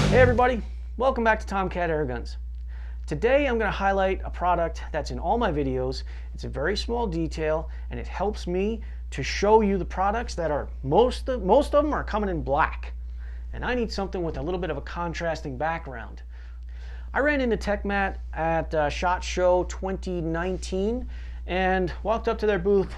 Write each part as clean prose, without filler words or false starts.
Hey everybody, welcome back to Tomcat Airguns. Today I'm going to highlight a product that's in all my videos. It's a very small detail and it helps me to show you the products that are, most of them are coming in black. And I need something with a little bit of a contrasting background. I ran into Tekmat at SHOT Show 2019 and walked up to their booth,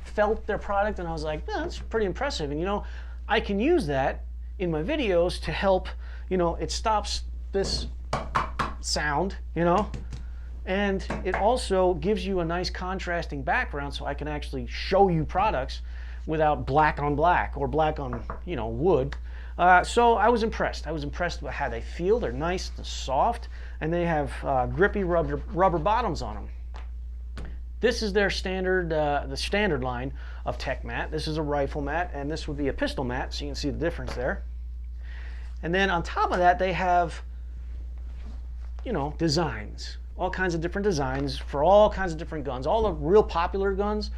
felt their product, and I was like, that's pretty impressive. And you know, I can use that in my videos to help, you know, it stops this sound, you know, and it also gives you a nice contrasting background so I can actually show you products without black on black or black on, you know, wood. So I was impressed. I was impressed with how they feel. They're nice and soft, and they have grippy rubber bottoms on them. This is their standard, the standard line of Tekmat. This is a rifle mat, and this would be a pistol mat, so you can see the difference there. And then on top of that, they have, you know, designs, all kinds of different designs for all kinds of different guns. All the real popular guns,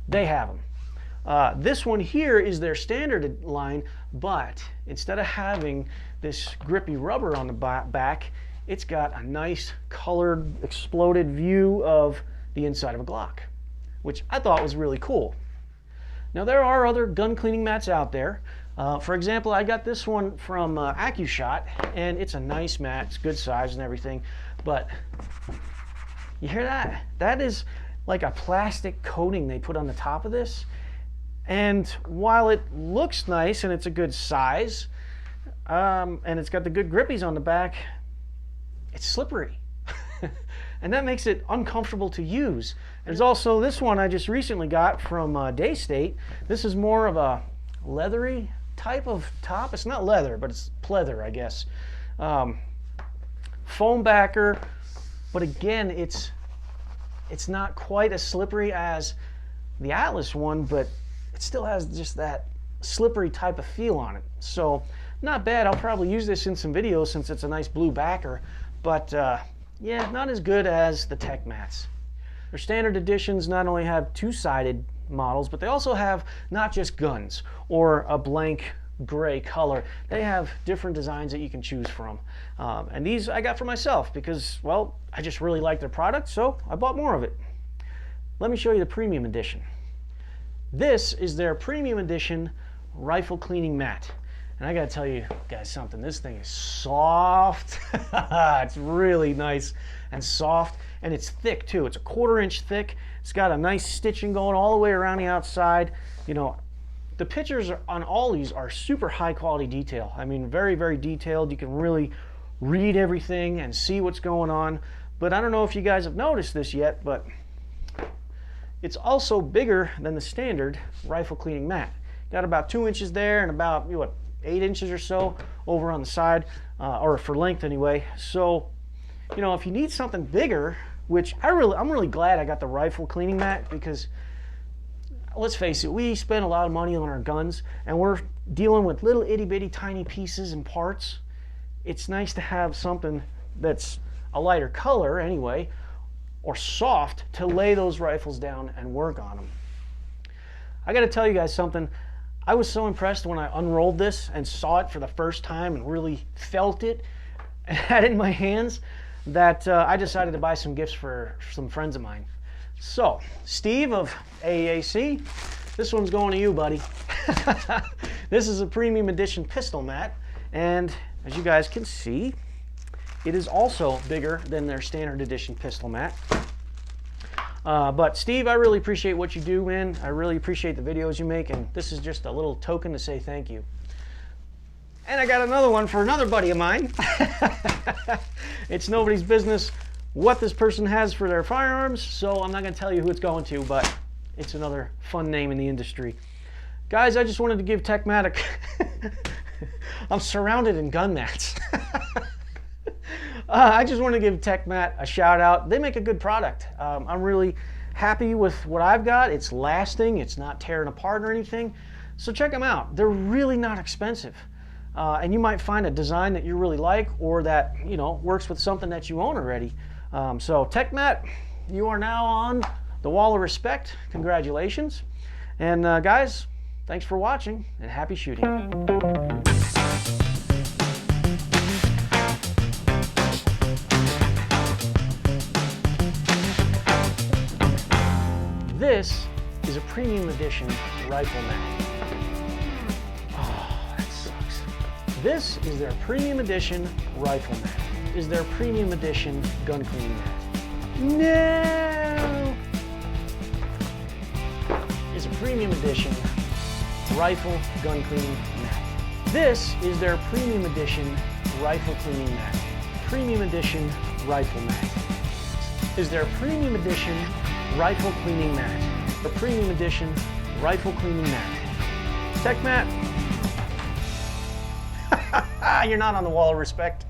they have them. This one here is their standard line, but instead of having this grippy rubber on the back, it's got a nice colored exploded view of the inside of a Glock, which I thought was really cool. Now there are other gun cleaning mats out there. For example, I got this one from AccuShot, and it's a nice mat. It's good size and everything, but you hear that? That is like a plastic coating they put on the top of this. And while it looks nice and it's a good size, and it's got the good grippies on the back, it's slippery. And that makes it uncomfortable to use. There's also this one I just recently got from Daystate. This is more of a leathery type of top. It's not leather, but it's pleather, I guess. Foam backer, but again, it's not quite as slippery as the Atlas one, but it still has just that slippery type of feel on it. So not bad. I'll probably use this in some videos since it's a nice blue backer, but yeah, not as good as the Tekmats. Their standard editions not only have two-sided models, but they also have not just guns or a blank gray color. They have different designs that you can choose from. And these I got for myself because, well, I just really like their product, so I bought more of it. Let me show you the premium edition. This is their premium edition rifle cleaning mat. And I gotta tell you guys something, this thing is soft. It's really nice and soft, and it's thick too. It's a 1/4 inch thick. It's got a nice stitching going all the way around the outside. You know, the pictures on all these are super high quality detail. I mean, very, very detailed. You can really read everything and see what's going on. But I don't know if you guys have noticed this yet, but it's also bigger than the standard rifle cleaning mat. Got about 2 inches there and about, what, 8 inches or so over on the side, or for length anyway. So, you know, if you need something bigger, which I'm really glad I got the rifle cleaning mat, because let's face it, we spend a lot of money on our guns and we're dealing with little itty bitty tiny pieces and parts. It's nice to have something that's a lighter color anyway, or soft, to lay those rifles down and work on them. I got to tell you guys something. I was so impressed when I unrolled this and saw it for the first time and really felt it and had it in my hands that I decided to buy some gifts for some friends of mine. So, Steve of AAC, this one's going to you, buddy. This is a premium edition pistol mat, and as you guys can see, it is also bigger than their standard edition pistol mat. But Steve, I really appreciate what you do, man. I really appreciate the videos you make, and this is just a little token to say thank you. And I got another one for another buddy of mine. It's nobody's business what this person has for their firearms, so I'm not going to tell you who it's going to, but it's another fun name in the industry. Guys, I just wanted to give Tekmat I'm surrounded in gun mats. I just want to give Tekmat a shout out. They make a good product. I'm really happy with what I've got. It's lasting, it's not tearing apart or anything. So check them out. They're really not expensive. And you might find a design that you really like, or that, you know, works with something that you own already. So Tekmat, you are now on the wall of respect. Congratulations. And guys, thanks for watching and happy shooting. premium edition rifle mat. Oh, that sucks. This is their premium edition rifle mat. Is their premium edition gun cleaning mat. No! It's a premium edition rifle gun cleaning mat. This is their premium edition rifle cleaning mat. Premium edition rifle mat. Is their premium edition rifle cleaning mat. The premium edition rifle cleaning mat. Tekmat. You're not on the wall of respect.